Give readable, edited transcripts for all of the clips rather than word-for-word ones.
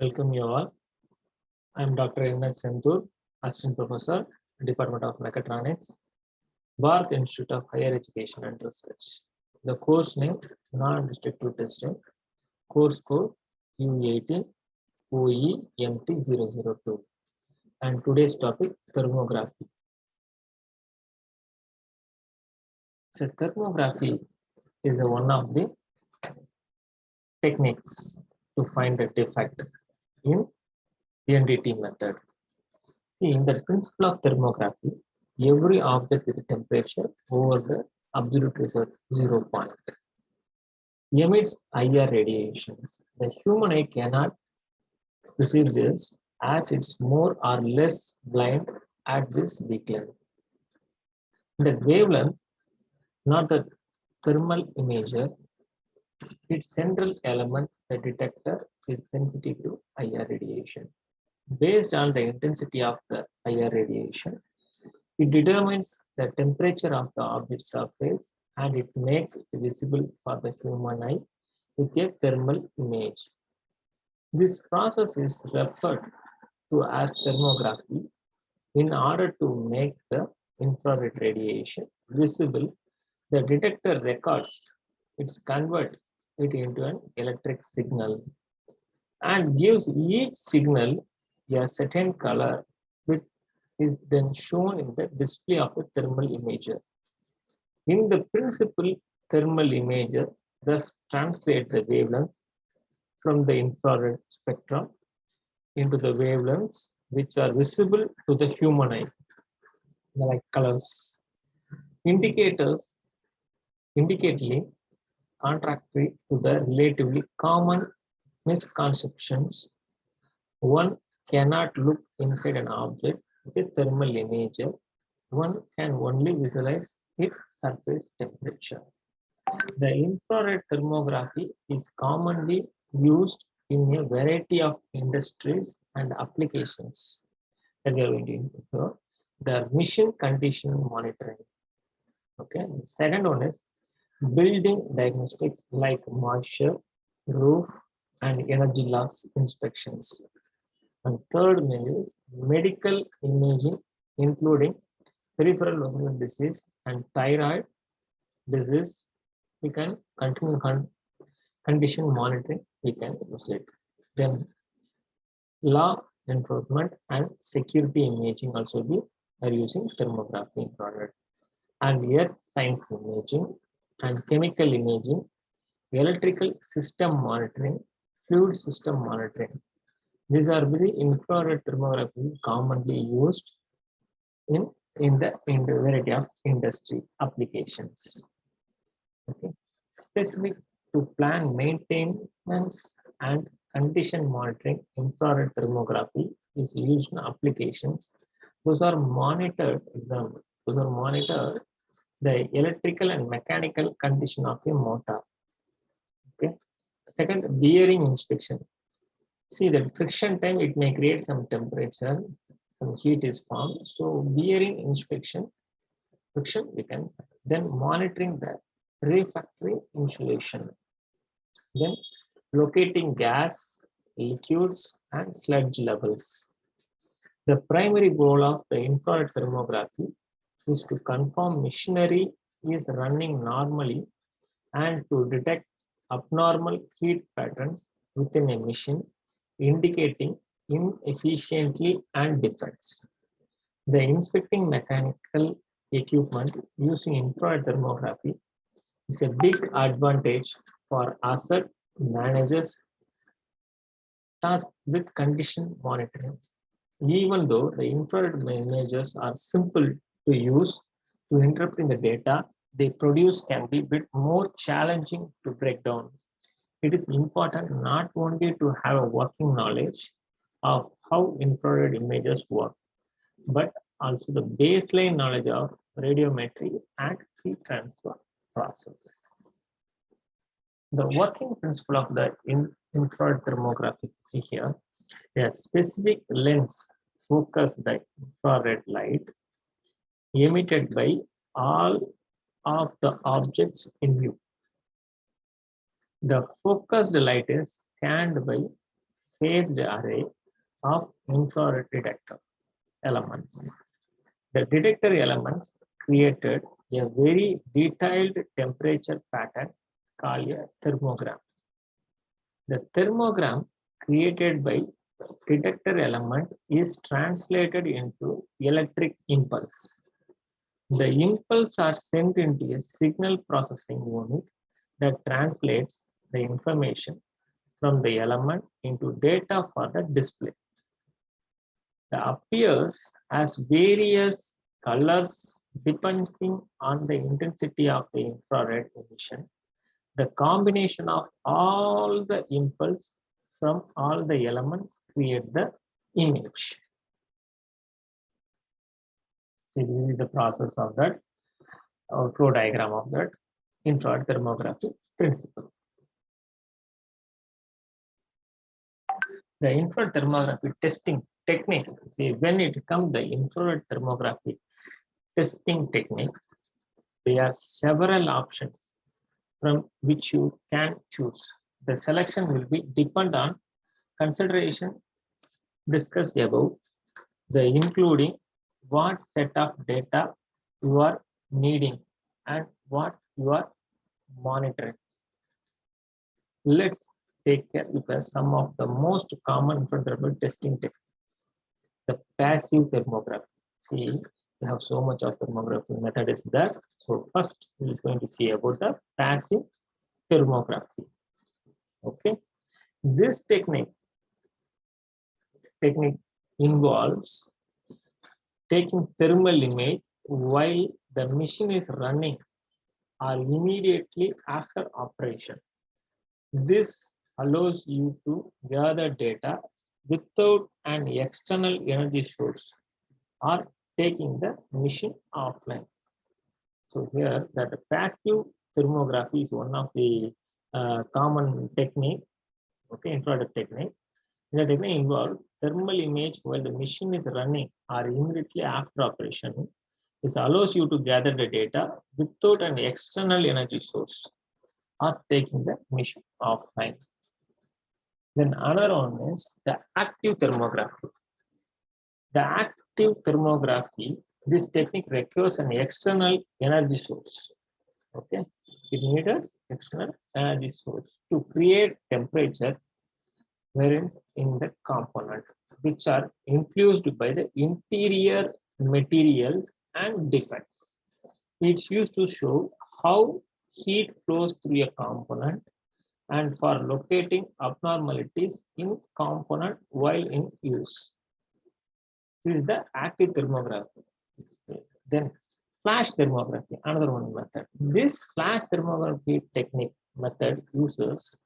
Welcome you all. I am Dr. N.S. Senthur, Assistant Professor, Department of Mechatronics, Bharat Institute of Higher Education and Research. The course name Non-Destructive Testing, course code U18 OEMT002, and today's topic thermography. So thermography is one of the techniques to find the defect in NDT method. See, in the principle of thermography, every object with temperature over the absolute result 0 point emits IR radiations. The human eye cannot perceive this as it's more or less blind at this wavelength. The wavelength, not the thermal imager, its central element, the detector, is sensitive to IR radiation. Based on the intensity of the IR radiation, it determines the temperature of the object surface and it makes it visible for the human eye with a thermal image. This process is referred to as thermography. In order to make the infrared radiation visible, the detector records its convert it into an electric signal and gives each signal a certain color which is then shown in the display of the thermal imager. In the principle, thermal imager thus translate the wavelengths from the infrared spectrum into the wavelengths which are visible to the human eye, like colors. Indicators indicatedly contrary to the relatively common misconceptions. One cannot look inside an object with a thermal imager. One can only visualize its surface temperature. The infrared thermography is commonly used in a variety of industries and applications that we are going to include. The mission condition monitoring. Okay. The second one is building diagnostics like moisture, roof, and energy loss inspections. And third one is medical imaging, including peripheral vascular disease and thyroid disease. We can continue condition monitoring. We can use it. Then law enforcement and security imaging also we are using thermography infrared. And earth science imaging and chemical imaging, electrical system monitoring, fluid system monitoring. These are very infrared thermography commonly used in the variety of industry applications. Okay. Specific to plan maintenance and condition monitoring, infrared thermography is used in applications. Those are monitored, those are monitored the electrical and mechanical condition of a motor. Okay. Second, bearing inspection. See the friction time, it may create some temperature, some heat is formed. So bearing inspection, friction we can then monitoring the refractory insulation. Then locating gas, liquids, and sludge levels. The primary goal of the infrared thermography is to confirm machinery is running normally and to detect abnormal heat patterns within a machine, indicating inefficiency and defects. The inspecting mechanical equipment using infrared thermography is a big advantage for asset managers tasked with condition monitoring. Even though the infrared images are simple to use to interpret the data they produce can be a bit more challenging to break down. It is important not only to have a working knowledge of how infrared images work, but also the baseline knowledge of radiometry and heat transfer process. The working principle of the infrared thermography, see here, a specific lens focuses the infrared light emitted by all of the objects in view. The focused light is scanned by phased array of infrared detector elements. The detector elements created a very detailed temperature pattern called a thermogram. The thermogram created by detector element is translated into electric impulse. The impulse are sent into a signal processing unit that translates the information from the element into data for the display. The appears as various colors depending on the intensity of the infrared emission. The combination of all the impulse from all the elements create the image. So this is the process of that flow diagram of that infrared thermography principle. The infrared thermography testing technique, see, when it comes the infrared thermography testing technique, there are several options from which you can choose. The selection will be depend on consideration discussed above, the including what set of data you are needing and what you are monitoring. Let's take care with some of the most common infrared testing techniques. The passive thermography. See, we have so much of thermography method is there. So first, we is going to see about the passive thermography. Okay, this technique involves taking thermal image while the machine is running or immediately after operation. This allows you to gather data without an external energy source or taking the machine offline. So here that the passive thermography is one of the common technique, okay, infrared technique. The technique involves thermal image while the machine is running or immediately after operation. This allows you to gather the data without an external energy source or taking the machine offline. Then another one is the active thermography. The active thermography, this technique requires an external energy source. Okay, it needs external energy source to create temperature variance in the component, which are influenced by the interior materials and defects. It's used to show how heat flows through a component and for locating abnormalities in component while in use. This is the active thermography. Then flash thermography, another one method. This flash thermography technique method uses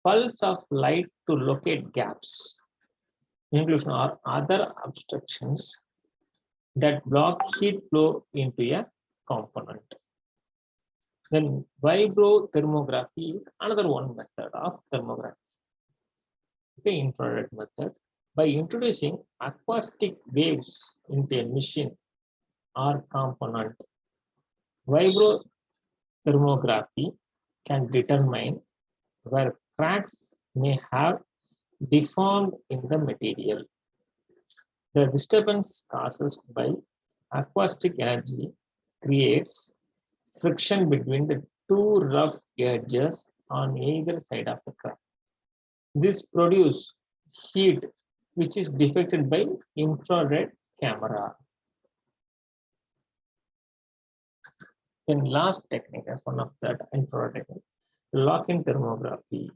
pulse of light to locate gaps, inclusion or other obstructions that block heat flow into a component. Then vibrothermography is another one method of thermography. The infrared method. By introducing acoustic waves into a machine or component, vibrothermography can determine where cracks may have deformed in the material. The disturbance caused by acoustic energy creates friction between the two rough edges on either side of the crack. This produces heat which is deflected by infrared camera. Then last technique, as one of that infrared technique, lock-in thermography.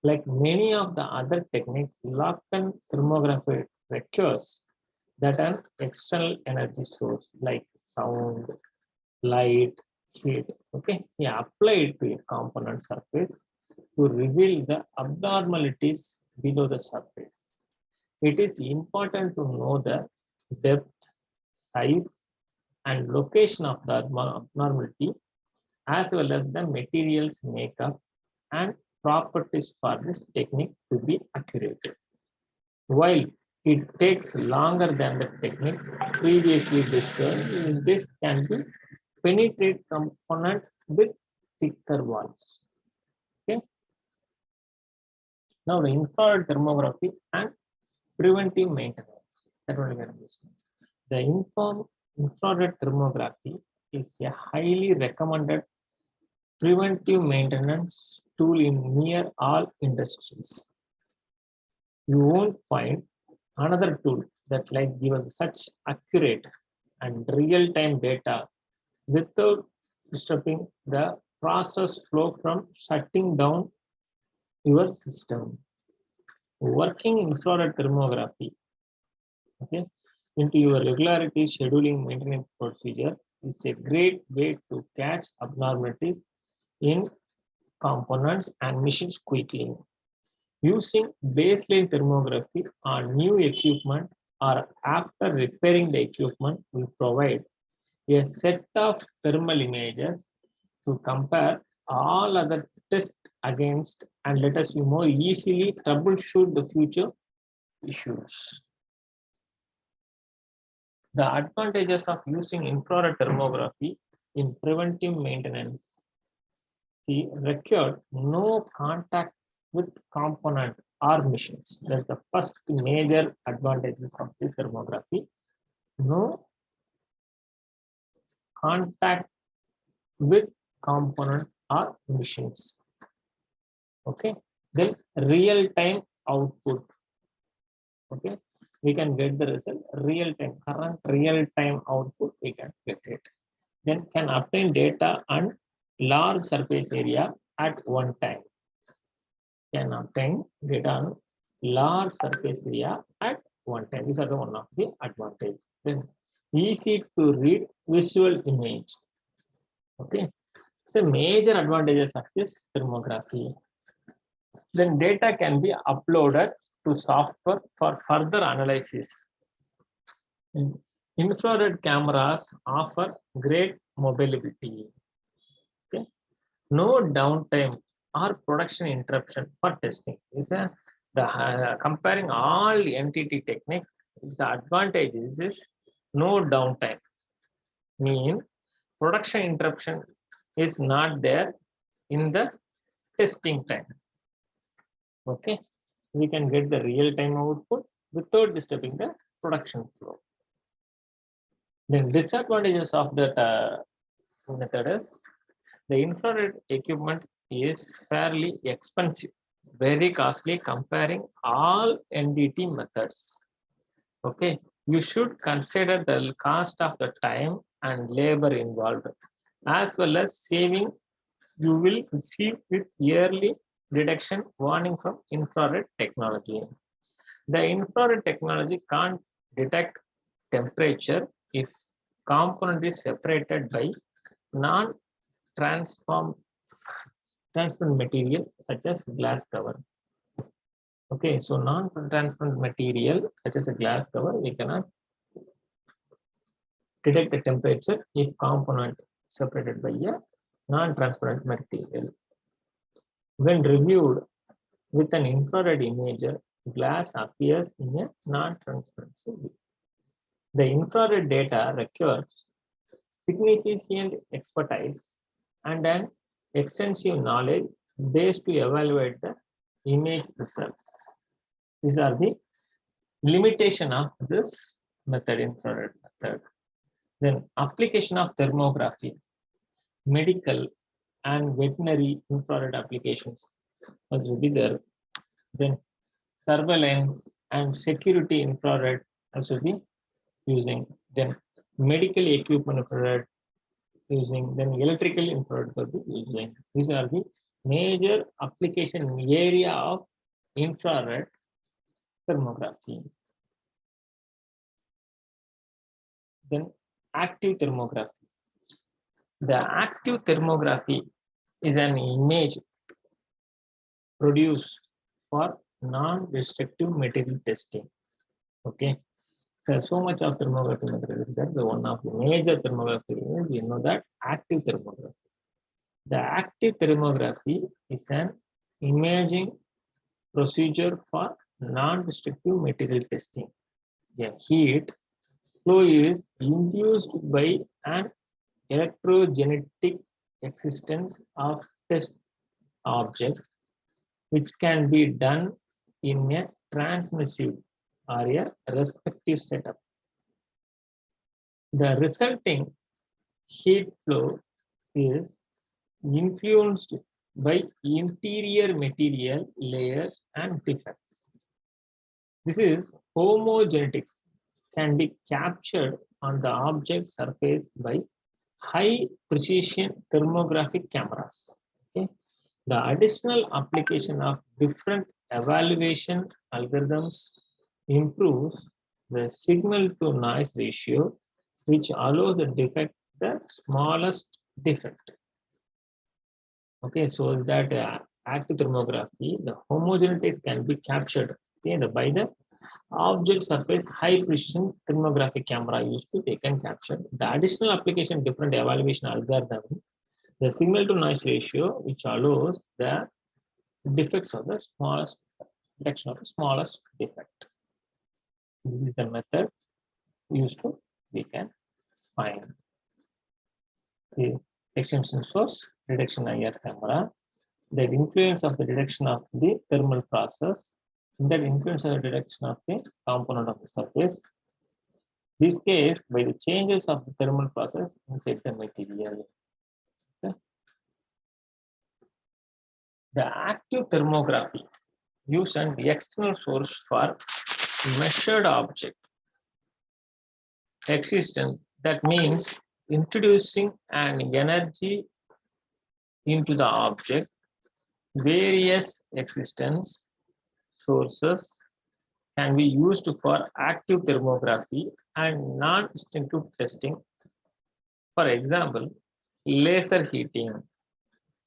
Like many of the other techniques, lock-in thermography requires that an external energy source like sound, light, heat, okay, applied to a component surface to reveal the abnormalities below the surface. It is important to know the depth, size, and location of the abnormality, as well as the materials makeup and properties for this technique to be accurate. While it takes longer than the technique previously discussed, this can be penetrate component with thicker walls. Okay. Now the infrared thermography and preventive maintenance. That only we are using. The infrared thermography is a highly recommended preventive maintenance tool in near all industries. You won't find another tool that like give us such accurate and real-time data without disturbing the process flow from shutting down your system. Working infrared thermography, okay, into your regularity scheduling maintenance procedure is a great way to catch abnormalities in components and machines quickly. Using baseline thermography on new equipment or after repairing the equipment will provide a set of thermal images to compare all other tests against and let us more easily troubleshoot the future issues. The advantages of using infrared thermography in preventive maintenance. See, required no contact with component or machines. That's the first major advantages of this thermography. No contact with component or machines. Okay, then real-time output. Okay, we can get the result real-time, current real-time output we can get it. Then can obtain data on large surface area at one time. Can obtain data on large surface area at one time. These are the one of the advantage. Then easy to read visual image. Okay, so major advantages of this thermography. Then data can be uploaded to software for further analysis. Infrared cameras offer great mobility. Okay, no downtime or production interruption for testing. Is comparing all MTT techniques, its advantage is no downtime. Mean production interruption is not there in the testing time. Okay, we can get the real-time output without disturbing the production flow. Then disadvantages of that method is the infrared equipment is fairly expensive, very costly comparing all NDT methods. Okay, you should consider the cost of the time and labor involved, as well as saving you will receive with yearly detection warning from infrared technology. The infrared technology can't detect temperature if component is separated by non-transparent material such as glass cover. Okay, so non-transparent material such as a glass cover, we cannot detect the temperature if component separated by a non-transparent material. When reviewed with an infrared imager, glass appears in a non-transparent way. The infrared data requires significant expertise and an extensive knowledge base to evaluate the image results. These are the limitation of this method, infrared method. Then application of thermography, medical and veterinary infrared applications will be there. Then surveillance and security infrared also be using. Then medical equipment infrared using. Then electrical infrared will be using. These are the major application area of infrared thermography. Then active thermography. The active thermography is an image produced for non-destructive material testing. Okay, so much of thermography method is that the one of the major thermography is, we know that active thermography. The active thermography is an imaging procedure for non-destructive material testing. The heat flow is induced by an electrogenetic existence of test object which can be done in a transmissive or a respective setup. The resulting heat flow is influenced by interior material layers and defects. This is homogenetics can be captured on the object surface by high precision thermographic cameras. Okay? The additional application of different evaluation algorithms improves the signal to noise ratio, which allows the defect the smallest defect. Okay, so that active thermography, the homogeneities can be captured by the object surface high precision thermographic camera used to they can capture. The additional application different evaluation algorithm, the signal to noise ratio, which allows the defects of the smallest detection of the smallest defect. This is the method used to we can find the extension source detection IR camera, the influence of the detection of the thermal process, that influence of the detection of the component of the surface. This case by the changes of the thermal process inside the material. Okay. The active thermography use an external source for measured object existence. That means introducing an energy into the object. Various existence sources can be used for active thermography and non-instinctive testing. For example, laser heating,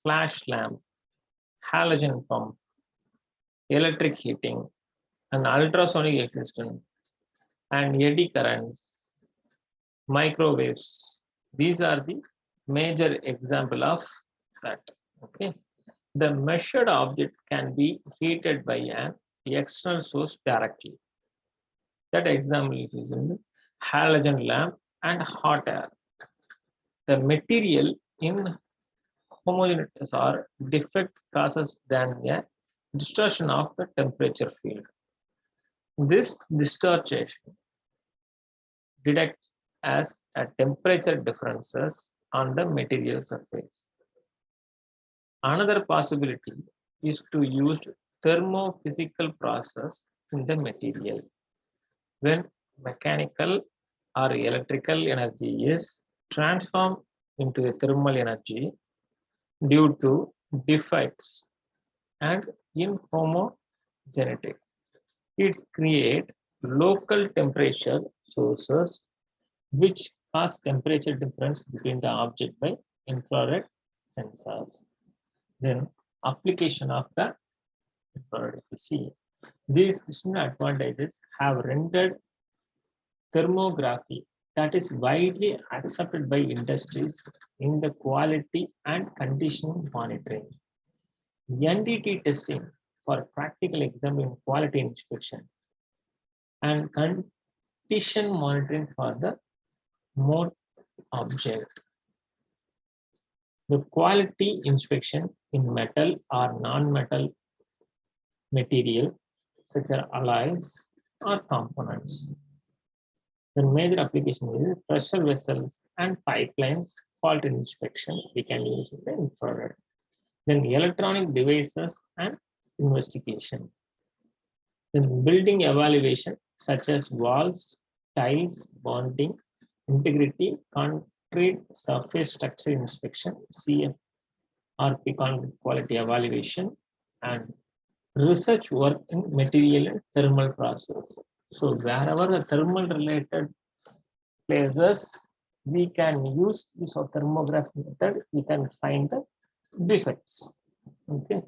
flash lamp, halogen pump, electric heating, and ultrasonic existence, and eddy currents, microwaves. These are the major example of that. Okay. The measured object can be heated by an external source directly. That example is in halogen lamp and hot air. The material in homogeneous or defect causes then a distortion of the temperature field. This distortion detects as a temperature differences on the material surface. Another possibility is to use thermophysical process in the material. When mechanical or electrical energy is transformed into a thermal energy due to defects and inhomogeneity, it creates local temperature sources which cause temperature difference between the object by infrared sensors. Then application of the infrared see. These advantages have rendered thermography that is widely accepted by industries in the quality and condition monitoring. NDT testing for practical exam in quality inspection and condition monitoring for the mode object. The quality inspection in metal or non-metal material such as alloys or components. The major application is pressure vessels and pipelines fault inspection. We can use the infrared. Then electronic devices and investigation. Then building evaluation such as walls, tiles, bonding, integrity, concrete surface structure inspection, CFRP concrete quality evaluation, and research work in material and thermal process. So wherever the thermal related places, we can use of thermography method, we can find the defects. Okay.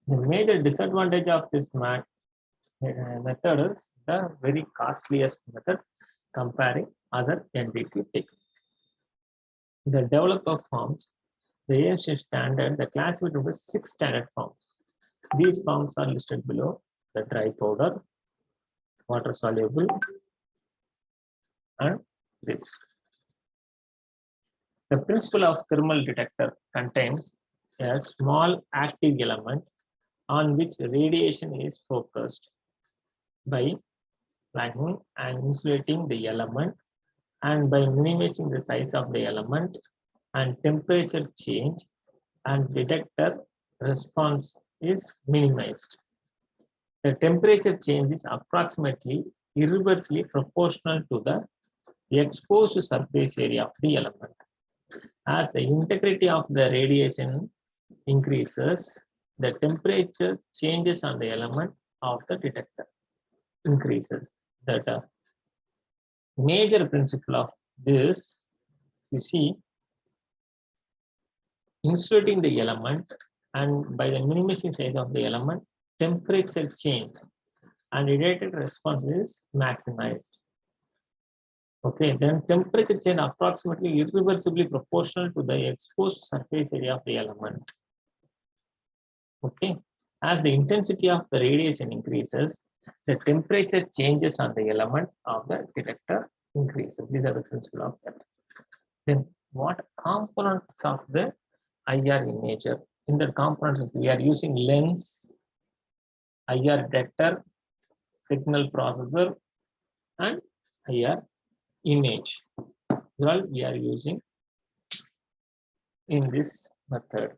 The major disadvantage of this method is the very costliest method comparing other NDT techniques. The developer forms, the ASTM standard, the classified into 6 standard forms. These forms are listed below: the dry powder, water soluble, and this. The principle of thermal detector contains a small active element on which radiation is focused by flagging and insulating the element and by minimizing the size of the element and temperature change and detector response is minimized. The temperature change is approximately irreversibly proportional to the exposed surface area of the element. As the integrity of the radiation increases, the temperature changes on the element of the detector increases. The major principle of this, you see, insulating the element and by the minimizing size of the element, temperature change and radiated response is maximized. Okay, then temperature change approximately irreversibly proportional to the exposed surface area of the element. Okay, as the intensity of the radiation increases, the temperature changes on the element of the detector increases. These are the principle of that. Then what components of the IR imager? In the components, we are using lens, IR detector, signal processor, and IR image. Well, we are using in this method.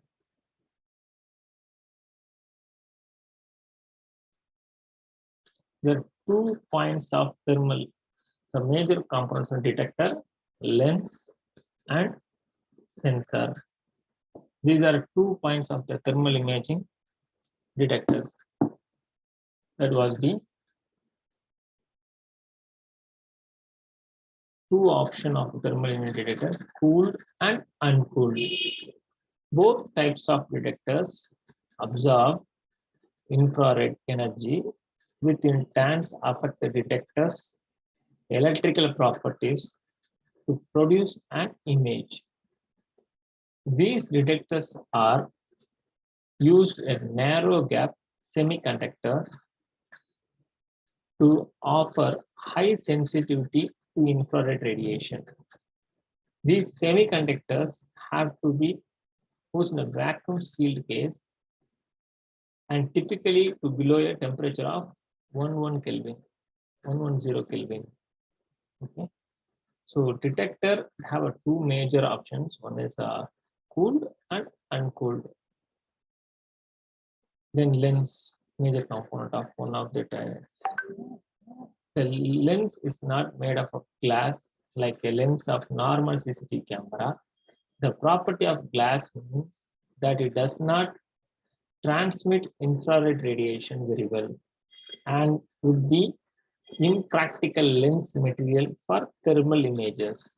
There are 2 points of thermal, the major components of detector, lens, and sensor. These are 2 points of the thermal imaging detectors. That was the 2 options of thermal imaging detector, cooled and uncooled. Both types of detectors absorb infrared energy, which in turn affect the detector's electrical properties to produce an image. These detectors are used a narrow gap semiconductor to offer high sensitivity to infrared radiation. These semiconductors have to be put in a vacuum sealed case and typically to below a temperature of 11 Kelvin, 110 Kelvin. Okay. So detector have a 2 major options. One is cooled and uncooled. Then lens, major component of one of the time. The lens is not made up of glass like a lens of normal CCTV camera. The property of glass means that it does not transmit infrared radiation very well and would be impractical lens material for thermal images.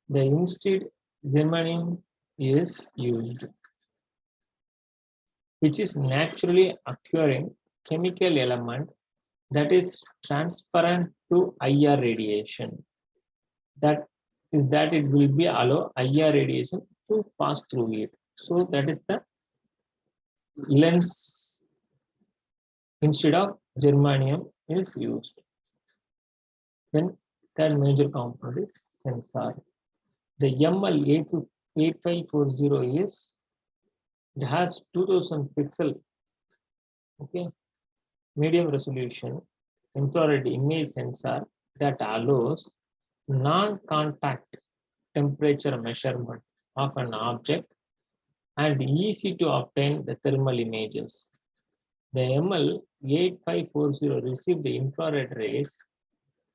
The instead germanium is used, which is naturally occurring chemical element that is transparent to IR radiation. That is that it will be allow IR radiation to pass through it. So that is the lens instead of germanium is used. Then third major component is sensor. The ML8540 is, it has 2000 pixel, okay, medium resolution infrared image sensor that allows non-contact temperature measurement of an object and easy to obtain the thermal images. The ML8540 received the infrared rays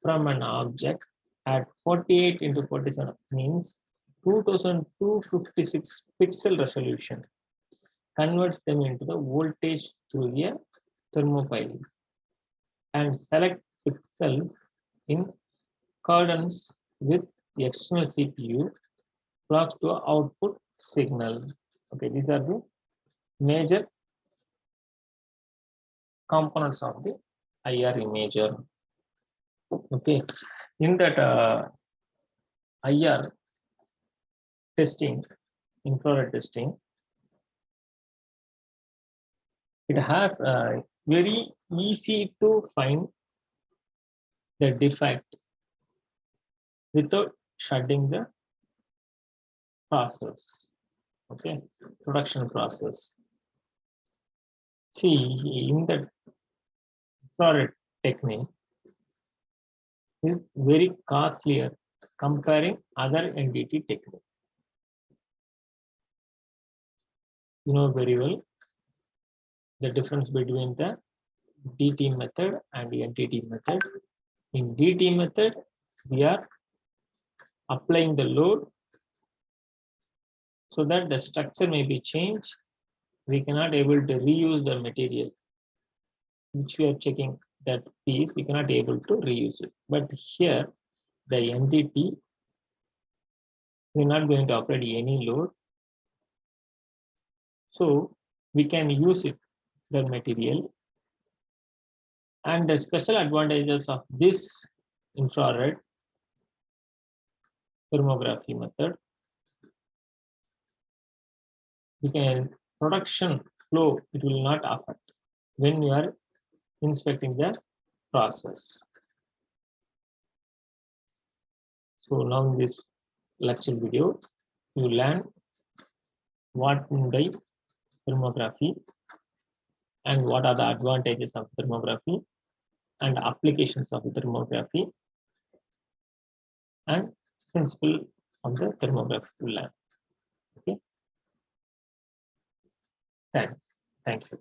from an object at 48 into 47 means 2256 pixel resolution, converts them into the voltage through a thermopile and select pixels in accordance with the external CPU clocks to output signal. Okay, these are the major components of the IR imager. Okay, in that IR testing, infrared testing, it has a very easy to find the defect without shutting the process. Okay, production process. See, in the infrared technique is very costlier comparing other NDT technique. You know very well the difference between the DT method and the NDT method. In DT method, we are applying the load so that the structure may be changed. We cannot able to reuse the material which we are checking that piece, we cannot able to reuse it. But here, the NDT, we're not going to apply any load. So we can use it, the material. And the special advantages of this infrared thermography method, we can production flow, it will not affect when you are inspecting the process. So now in this lecture video, you learn what Hyundai thermography and what are the advantages of thermography and applications of the thermography and principle of the thermography to learn. Okay. Thanks. Thank you.